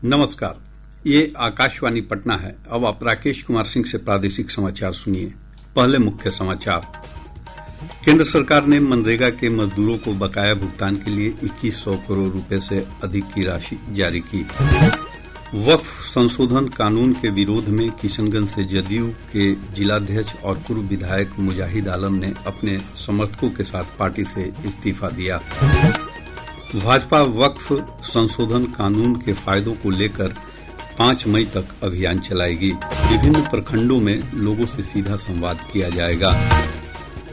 नमस्कार, ये आकाशवाणी पटना है। अब आप राकेश कुमार सिंह से प्रादेशिक समाचार सुनिए। पहले मुख्य समाचार। केंद्र सरकार ने मनरेगा के मजदूरों को बकाया भुगतान के लिए 2100 करोड़ रुपए से अधिक की राशि जारी की। वक्फ संशोधन कानून के विरोध में किशनगंज से जदयू के जिलाध्यक्ष और पूर्व विधायक मुजाहिद आलम ने अपने समर्थकों के साथ पार्टी से इस्तीफा दिया। भाजपा वक्फ संशोधन कानून के फायदों को लेकर 5 मई तक अभियान चलाएगी। विभिन्न प्रखंडों में लोगों से सीधा संवाद किया जाएगा।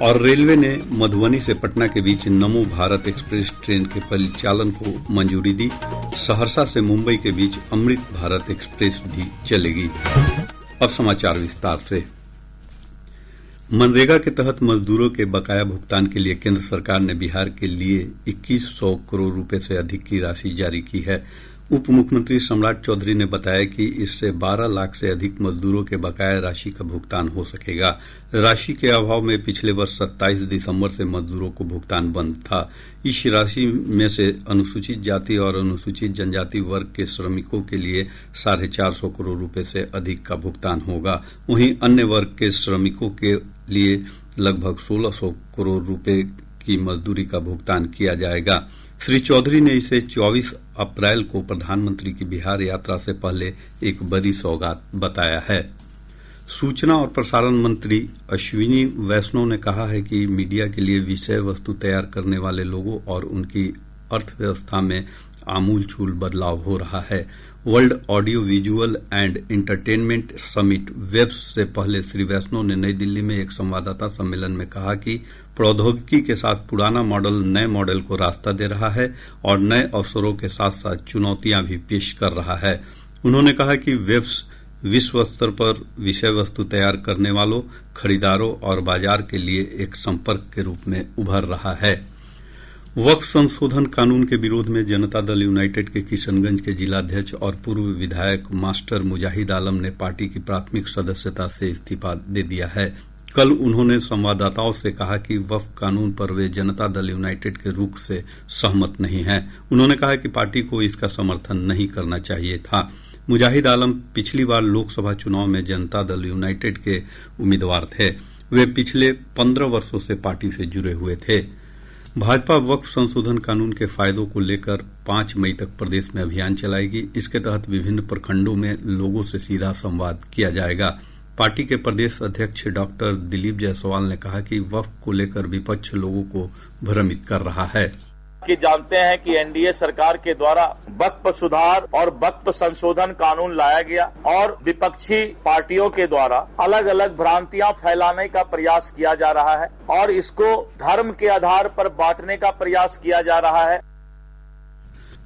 और रेलवे ने मधुबनी से पटना के बीच नमो भारत एक्सप्रेस ट्रेन के परिचालन को मंजूरी दी। सहरसा से मुंबई के बीच अमृत भारत एक्सप्रेस भी चलेगी। अब समाचार विस्तार से। मनरेगा के तहत मजदूरों के बकाया भुगतान के लिए केंद्र सरकार ने बिहार के लिए 2100 करोड़ रुपए से अधिक की राशि जारी की है। उप मुख्यमंत्री सम्राट चौधरी ने बताया कि इससे 12 लाख से अधिक मजदूरों के बकाया राशि का भुगतान हो सकेगा। राशि के अभाव में पिछले वर्ष 27 दिसंबर से मजदूरों को भुगतान बंद था। इस राशि में से अनुसूचित जाति और अनुसूचित जनजाति वर्ग के श्रमिकों के लिए 450 करोड़ रुपए से अधिक का भुगतान होगा। वहीं अन्य वर्ग के श्रमिकों के लिए लगभग 1600 करोड़ रुपए की मजदूरी का भुगतान किया जाएगा। श्री चौधरी ने इसे 24 अप्रैल को प्रधानमंत्री की बिहार यात्रा से पहले एक बड़ी सौगात बताया है। सूचना और प्रसारण मंत्री अश्विनी वैष्णव ने कहा है कि मीडिया के लिए विषय वस्तु तैयार करने वाले लोगों और उनकी अर्थव्यवस्था में आमूलचूल बदलाव हो रहा है। World audio visual and entertainment summit WAVES से पहले श्री वैष्णव ने नई दिल्ली में एक संवाददाता सम्मेलन में कहा कि प्रौद्योगिकी के साथ पुराना मॉडल नए मॉडल को रास्ता दे रहा है और नए अवसरों के साथ साथ चुनौतियां भी पेश कर रहा है। उन्होंने कहा कि वेब्स विश्व स्तर पर विषय वस्तु तैयार करने वालों, खरीदारों और बाजार के लिए एक संपर्क के रूप में उभर रहा है। वक्फ संशोधन कानून के विरोध में जनता दल यूनाइटेड के किशनगंज के जिलाध्यक्ष और पूर्व विधायक मास्टर मुजाहिद आलम ने पार्टी की प्राथमिक सदस्यता से इस्तीफा दे दिया है। कल उन्होंने संवाददाताओं से कहा कि वक्फ कानून पर वे जनता दल यूनाइटेड के रुख से सहमत नहीं हैं। उन्होंने कहा कि पार्टी को इसका समर्थन नहीं करना चाहिए था। मुजाहिद आलम पिछली बार लोकसभा चुनाव में जनता दल यूनाइटेड के उम्मीदवार थे। वे पिछले 15 वर्षों से पार्टी से जुड़े हुए थे। भाजपा वक्फ संशोधन कानून के फायदों को लेकर 5 मई तक प्रदेश में अभियान चलाएगी। इसके तहत विभिन्न प्रखंडों में लोगों से सीधा संवाद किया जाएगा। पार्टी के प्रदेश अध्यक्ष डॉक्टर दिलीप जायसवाल ने कहा कि वक्फ को लेकर विपक्ष लोगों को भ्रमित कर रहा है। कि जानते हैं कि एनडीए सरकार के द्वारा वक्फ सुधार और वक्फ संशोधन कानून लाया गया और विपक्षी पार्टियों के द्वारा अलग अलग भ्रांतियां फैलाने का प्रयास किया जा रहा है और इसको धर्म के आधार पर बांटने का प्रयास किया जा रहा है।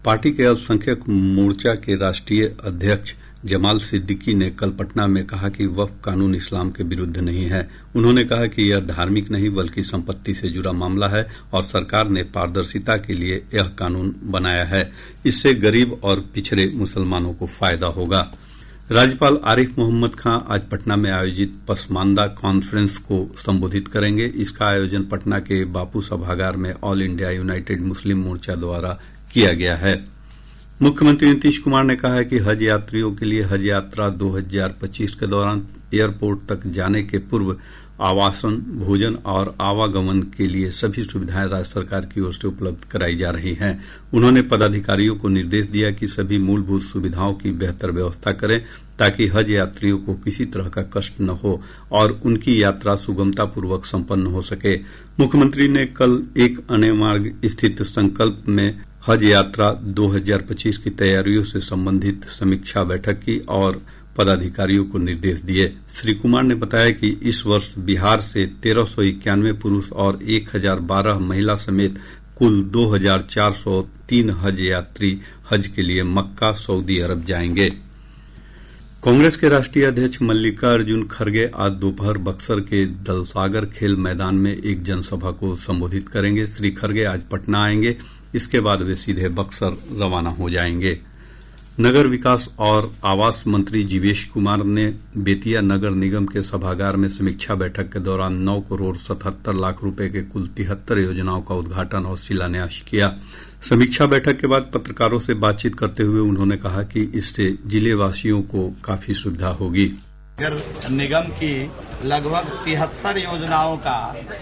पार्टी के अल्पसंख्यक मोर्चा के राष्ट्रीय अध्यक्ष जमाल सिद्दीकी ने कल पटना में कहा कि वक्फ कानून इस्लाम के विरुद्ध नहीं है। उन्होंने कहा कि यह धार्मिक नहीं बल्कि संपत्ति से जुड़ा मामला है और सरकार ने पारदर्शिता के लिए यह कानून बनाया है। इससे गरीब और पिछड़े मुसलमानों को फायदा होगा। राज्यपाल आरिफ मोहम्मद खां आज पटना में आयोजित पसमानदा कॉन्फ्रेंस को संबोधित करेंगे। इसका आयोजन पटना के बापू सभागार में ऑल इंडिया यूनाइटेड मुस्लिम मोर्चा द्वारा किया गया है। मुख्यमंत्री नीतीश कुमार ने कहा है कि हज यात्रियों के लिए हज यात्रा 2025 के दौरान एयरपोर्ट तक जाने के पूर्व आवासन, भोजन और आवागमन के लिए सभी सुविधाएं राज्य सरकार की ओर से उपलब्ध कराई जा रही हैं। उन्होंने पदाधिकारियों को निर्देश दिया कि सभी मूलभूत सुविधाओं की बेहतर व्यवस्था करें ताकि हज यात्रियों को किसी तरह का कष्ट न हो और उनकी यात्रा सुगमतापूर्वक संपन्न हो सके। मुख्यमंत्री ने कल एक अणे मार्ग स्थित संकल्प में हज यात्रा 2025 की तैयारियों से संबंधित समीक्षा बैठक की और पदाधिकारियों को निर्देश दिए। श्री कुमार ने बताया कि इस वर्ष बिहार से 1391 पुरुष और 1012 महिला समेत कुल 2403 हज यात्री हज के लिए मक्का, सऊदी अरब जाएंगे। कांग्रेस के राष्ट्रीय अध्यक्ष मल्लिकार्जुन खड़गे आज दोपहर बक्सर के दलसागर खेल मैदान में एक जनसभा को संबोधित करेंगे। श्री खड़गे आज पटना आएंगे। इसके बाद वे सीधे बक्सर रवाना हो जाएंगे। नगर विकास और आवास मंत्री जीवेश कुमार ने बेतिया नगर निगम के सभागार में समीक्षा बैठक के दौरान 9 करोड़ 77 लाख रुपए के कुल 73 योजनाओं का उद्घाटन और शिलान्यास किया। समीक्षा बैठक के बाद पत्रकारों से बातचीत करते हुए उन्होंने कहा कि इससे जिले वासियों को काफी सुविधा होगी। नगर निगम की लगभग 73 योजनाओं का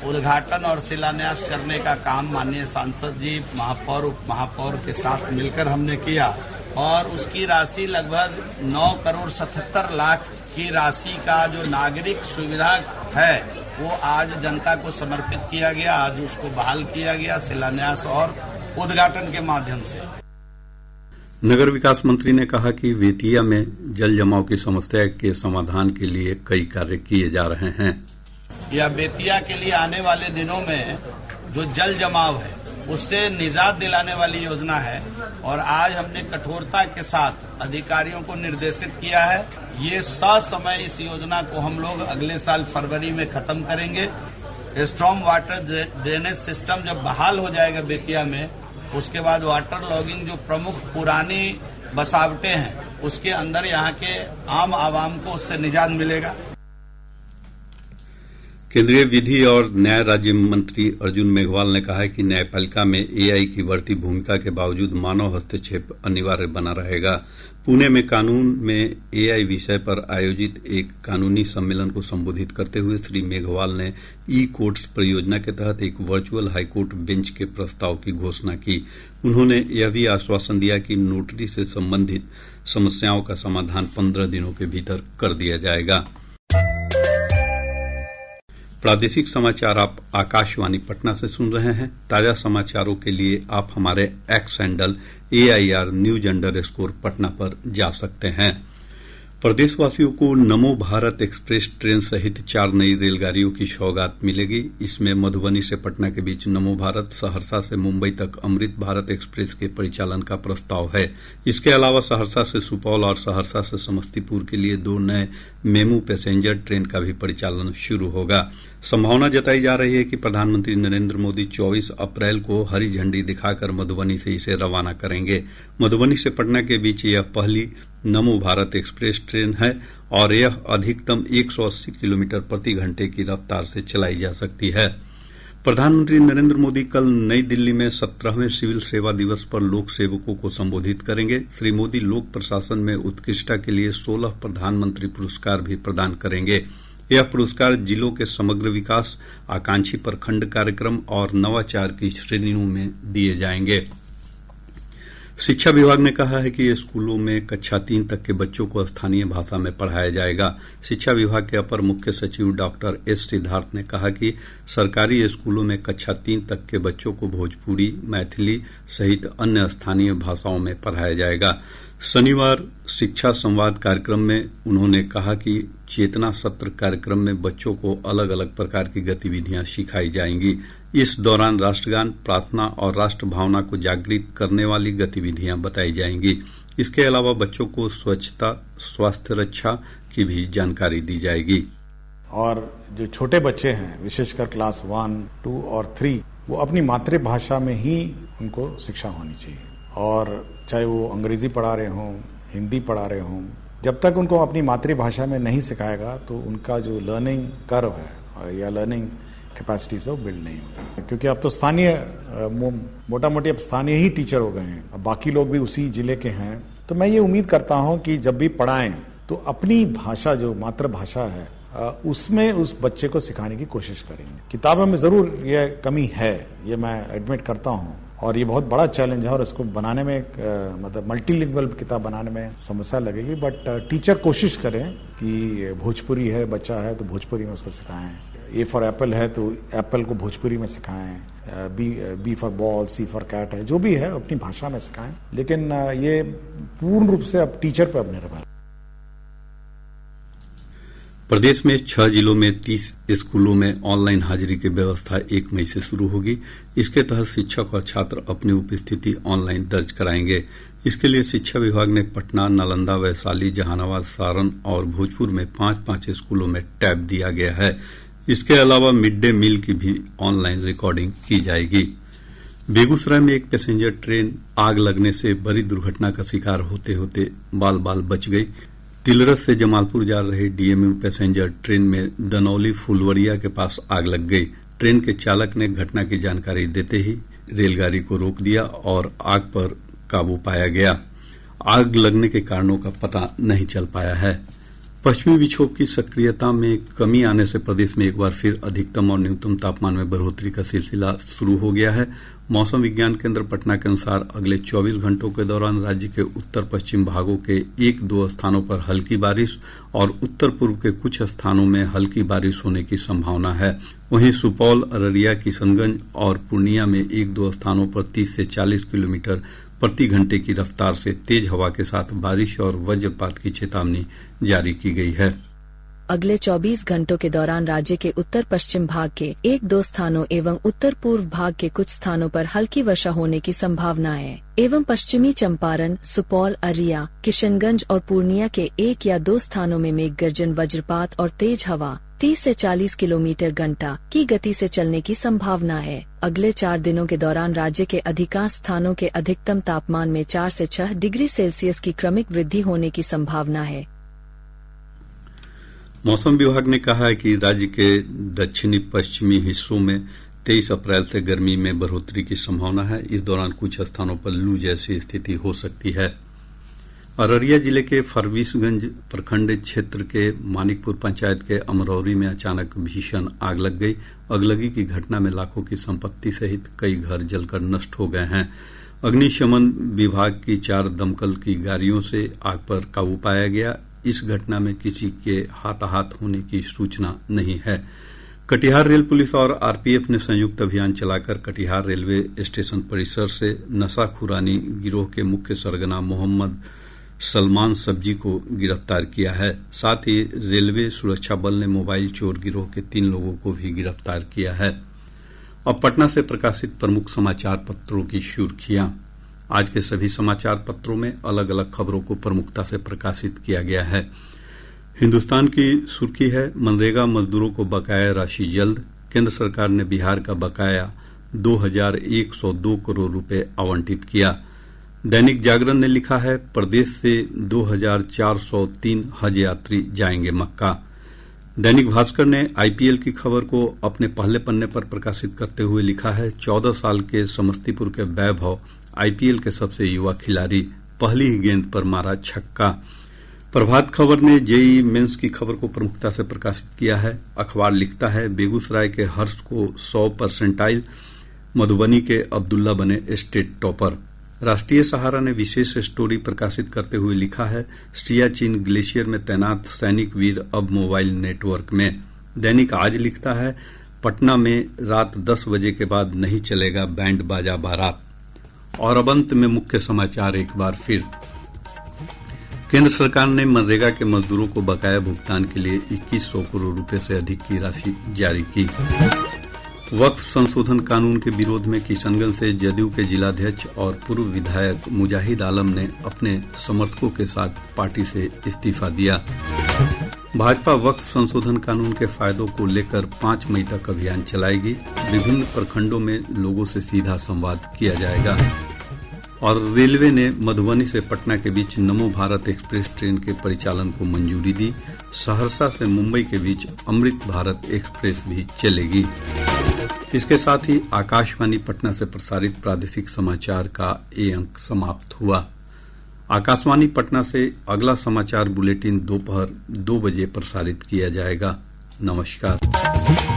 उद्घाटन और शिलान्यास करने का काम माननीय सांसद जी, महापौर, उप महापौर के साथ मिलकर हमने किया और उसकी राशि लगभग 9 करोड़ 77 लाख की राशि का जो नागरिक सुविधा है वो आज जनता को समर्पित किया गया। आज उसको बहाल किया गया शिलान्यास और उद्घाटन के माध्यम से। नगर विकास मंत्री ने कहा कि बेतिया में जल जमाव की समस्या के समाधान के लिए कई कार्य किए जा रहे हैं। यह बेतिया के लिए आने वाले दिनों में जो जल जमाव है उससे निजात दिलाने वाली योजना है और आज हमने कठोरता के साथ अधिकारियों को निर्देशित किया है। ये ससमय इस योजना को हम लोग अगले साल फरवरी में खत्म करेंगे। स्ट्रॉम वाटर ड्रेनेज सिस्टम जब बहाल हो जाएगा बेतिया में, उसके बाद वाटर लॉगिंग जो प्रमुख पुरानी बसावटें हैं उसके अंदर यहाँ के आम आवाम को उससे निजात मिलेगा। केंद्रीय विधि और न्याय राज्य मंत्री अर्जुन मेघवाल ने कहा है कि न्यायपालिका में एआई की बढ़ती भूमिका के बावजूद मानव हस्तक्षेप अनिवार्य बना रहेगा। पुणे में कानून में एआई विषय पर आयोजित एक कानूनी सम्मेलन को संबोधित करते हुए श्री मेघवाल ने ई कोर्ट्स परियोजना के तहत एक वर्चुअल हाईकोर्ट बेंच के प्रस्ताव की घोषणा की। उन्होंने यह भी आश्वासन दिया कि नोटरी से संबंधित समस्याओं का समाधान 15 दिनों के भीतर कर दिया जाएगा। प्रादेशिक समाचार आप आकाशवाणी पटना से सुन रहे हैं। ताजा समाचारों के लिए आप हमारे एक्स हैंडल AIR पटना पर जा सकते हैं। प्रदेशवासियों को नमो भारत एक्सप्रेस ट्रेन सहित 4 नई रेलगाड़ियों की सौगात मिलेगी। इसमें मधुबनी से पटना के बीच नमो भारत, सहरसा से मुंबई तक अमृत भारत एक्सप्रेस के परिचालन का प्रस्ताव है। इसके अलावा सहरसा से सुपौल और सहरसा से समस्तीपुर के लिए 2 नए मेमू पैसेंजर ट्रेन का भी परिचालन शुरू होगा। संभावना जताई जा रही है कि प्रधानमंत्री नरेंद्र मोदी 24 अप्रैल को हरी झंडी दिखाकर मधुबनी से इसे रवाना करेंगे। मधुबनी से पटना के बीच यह पहली नमो भारत एक्सप्रेस ट्रेन है और यह अधिकतम 180 किलोमीटर प्रति घंटे की रफ्तार से चलाई जा सकती है। प्रधानमंत्री नरेंद्र मोदी कल नई दिल्ली में 17वें सिविल सेवा दिवस पर लोक सेवकों को संबोधित करेंगे। श्री मोदी लोक प्रशासन में उत्कृष्टता के लिए 16 प्रधानमंत्री पुरस्कार भी प्रदान करेंगे। यह पुरस्कार जिलों के समग्र विकास, आकांक्षी प्रखंड कार्यक्रम और नवाचार की श्रेणियों में दिए जाएंगे। शिक्षा विभाग ने कहा है कि स्कूलों में कक्षा 3 तक के बच्चों को स्थानीय भाषा में पढ़ाया जाएगा। शिक्षा विभाग के अपर मुख्य सचिव डॉक्टर एस सिद्धार्थ ने कहा कि सरकारी स्कूलों में कक्षा 3 तक के बच्चों को भोजपुरी, मैथिली सहित अन्य स्थानीय भाषाओं में पढ़ाया जाएगा। शनिवार शिक्षा संवाद कार्यक्रम में उन्होंने कहा कि चेतना सत्र कार्यक्रम में बच्चों को अलग अलग प्रकार की गतिविधियां सिखाई जाएंगी। इस दौरान राष्ट्रगान, प्रार्थना और राष्ट्र भावना को जागृत करने वाली गतिविधियां बताई जाएंगी। इसके अलावा बच्चों को स्वच्छता, स्वास्थ्य रक्षा की भी जानकारी दी जाएगी। और जो छोटे बच्चे हैं, विशेषकर क्लास 1, 2 और 3, वो अपनी मातृभाषा में ही उनको शिक्षा होनी चाहिए। और चाहे वो अंग्रेजी पढ़ा रहे हों, हिंदी पढ़ा रहे हों, जब तक उनको अपनी मातृभाषा में नहीं सिखाएगा तो उनका जो लर्निंग कर्व है या लर्निंग कैपेसिटी से वो बिल्ड नहीं होगा। क्योंकि अब तो स्थानीय मोटा मोटी अब स्थानीय ही टीचर हो गए हैं, अब बाकी लोग भी उसी जिले के हैं। तो मैं ये उम्मीद करता हूं कि जब भी पढ़ाएं तो अपनी भाषा, जो मातृभाषा है, उसमें उस बच्चे को सिखाने की कोशिश करेंगे। किताबों में जरूर ये कमी है, ये मैं एडमिट करता हूं, और ये बहुत बड़ा चैलेंज है और इसको बनाने में मतलब मल्टीलिंगुअल किताब बनाने में समस्या लगेगी। बट टीचर कोशिश करें कि भोजपुरी है, बच्चा है तो भोजपुरी में उसको सिखाएं। ए फॉर एप्पल है तो एप्पल को भोजपुरी में सिखाएं। B for ball, C for cat है, जो भी है अपनी भाषा में सिखाएं। लेकिन ये पूर्ण रूप से अब टीचर पर अब निर्भर है। प्रदेश में 6 जिलों में 30 स्कूलों में ऑनलाइन हाजिरी की व्यवस्था 1 मई से शुरू होगी। इसके तहत शिक्षक और छात्र अपनी उपस्थिति ऑनलाइन दर्ज कराएंगे। इसके लिए शिक्षा विभाग ने पटना, नालंदा, वैशाली, जहानाबाद, सारण और भोजपुर में 5-5 स्कूलों में टैब दिया गया है। इसके अलावा मिड डे मील की भी ऑनलाइन रिकॉर्डिंग की जाएगी। बेगूसराय में एक पैसेंजर ट्रेन आग लगने से बड़ी दुर्घटना का शिकार होते होते बाल बाल बच गई। तिलरस से जमालपुर जा रही डीएमयू पैसेंजर ट्रेन में दनौली फुलवरिया के पास आग लग गई। ट्रेन के चालक ने घटना की जानकारी देते ही रेलगाड़ी को रोक दिया और आग पर काबू पाया गया। आग लगने के कारणों का पता नहीं चल पाया है। पश्चिमी विक्षोभ की सक्रियता में कमी आने से प्रदेश में एक बार फिर अधिकतम और न्यूनतम तापमान में बढ़ोतरी का सिलसिला शुरू हो गया है। मौसम विज्ञान केंद्र पटना के अनुसार अगले 24 घंटों के दौरान राज्य के उत्तर पश्चिम भागों के 1-2 स्थानों पर हल्की बारिश और उत्तर पूर्व के कुछ स्थानों में हल्की बारिश होने की संभावना है। वहीं सुपौल, अररिया, किशनगंज और पूर्णिया में 1-2 स्थानों पर 30 से 40 किलोमीटर प्रति घंटे की रफ्तार से तेज हवा के साथ बारिश और वज्रपात की चेतावनी जारी की गई है। अगले 24 घंटों के दौरान राज्य के उत्तर पश्चिम भाग के 1-2 स्थानों एवं उत्तर पूर्व भाग के कुछ स्थानों पर हल्की वर्षा होने की संभावना है एवं पश्चिमी चंपारण, सुपौल, अररिया, किशनगंज और पूर्णिया के 1 या 2 स्थानों में मेघ गर्जन, वज्रपात और तेज हवा 30 से 40 किलोमीटर घंटा की गति से चलने की संभावना है। अगले 4 दिनों के दौरान राज्य के अधिकांश स्थानों के अधिकतम तापमान में 4 से 6 डिग्री सेल्सियस की क्रमिक वृद्धि होने की संभावना है। मौसम विभाग ने कहा है कि राज्य के दक्षिणी पश्चिमी हिस्सों में 23 अप्रैल से गर्मी में बढ़ोतरी की संभावना है। इस दौरान कुछ स्थानों पर लू जैसी स्थिति हो सकती है। अररिया जिले के फरबिसगंज प्रखंड क्षेत्र के मानिकपुर पंचायत के अमरौरी में अचानक भीषण आग लग गई। अगलगी की घटना में लाखों की संपत्ति सहित कई घर जलकर नष्ट हो गए हैं। अग्निशमन विभाग की 4 दमकल की गाड़ियों से आग पर काबू पाया गया। इस घटना में किसी के हाथाहाथ होने की सूचना नहीं है। कटिहार रेल पुलिस और आरपीएफ ने संयुक्त अभियान चलाकर कटिहार रेलवे स्टेशन परिसर से नशाखुरानी गिरोह के मुख्य सरगना मोहम्मद सलमान सब्जी को गिरफ्तार किया है। साथ ही रेलवे सुरक्षा बल ने मोबाइल चोर गिरोह के 3 लोगों को भी गिरफ्तार किया है। अब पटना से प्रकाशित प्रमुख समाचार पत्रों की सुर्खियां। आज के सभी समाचार पत्रों में अलग अलग खबरों को प्रमुखता से प्रकाशित किया गया है। हिन्दुस्तान की सुर्खी है, मनरेगा मजदूरों को बकाया राशि जल्द। केंद्र सरकार ने बिहार का बकाया 2102 करोड़ रुपए आवंटित किया। दैनिक जागरण ने लिखा है, प्रदेश से 2403 हज यात्री जाएंगे मक्का। दैनिक भास्कर ने आईपीएल की खबर को अपने पहले पन्ने पर प्रकाशित करते हुए लिखा है, 14 साल के समस्तीपुर के वैभव आईपीएल के सबसे युवा खिलाड़ी, पहली ही गेंद पर मारा छक्का। प्रभात खबर ने जेईई मेंस की खबर को प्रमुखता से प्रकाशित किया है। अखबार लिखता है, बेगूसराय के हर्ष को 100%, मधुबनी के अब्दुल्ला बने स्टेट टॉपर। राष्ट्रीय सहारा ने विशेष स्टोरी प्रकाशित करते हुए लिखा है, सियाचिन ग्लेशियर में तैनात सैनिक वीर अब मोबाइल नेटवर्क में। दैनिक आज लिखता है, पटना में रात 10 बजे के बाद नहीं चलेगा बैंड बाजा बारात। और अब अंत में मुख्य समाचार एक बार फिर। केंद्र सरकार ने मनरेगा के मजदूरों को बकाया भुगतान के लिए 2100 करोड़ रुपए से अधिक की राशि जारी की। वक्फ संशोधन कानून के विरोध में किशनगंज से जदयू के जिलाध्यक्ष और पूर्व विधायक मुजाहिद आलम ने अपने समर्थकों के साथ पार्टी से इस्तीफा दिया। भाजपा वक्फ संशोधन कानून के फायदों को लेकर 5 मई तक अभियान चलाएगी। विभिन्न प्रखंडों में लोगों से सीधा संवाद किया जाएगा। और रेलवे ने मधुबनी से पटना के बीच नमो भारत एक्सप्रेस ट्रेन के परिचालन को मंजूरी दी। सहरसा से मुंबई के बीच अमृत भारत एक्सप्रेस भी चलेगी। इसके साथ ही आकाशवाणी पटना से प्रसारित प्रादेशिक समाचार का ये अंक समाप्त हुआ। आकाशवाणी पटना से अगला समाचार बुलेटिन दोपहर 2 बजे प्रसारित किया जाएगा। नमस्कार।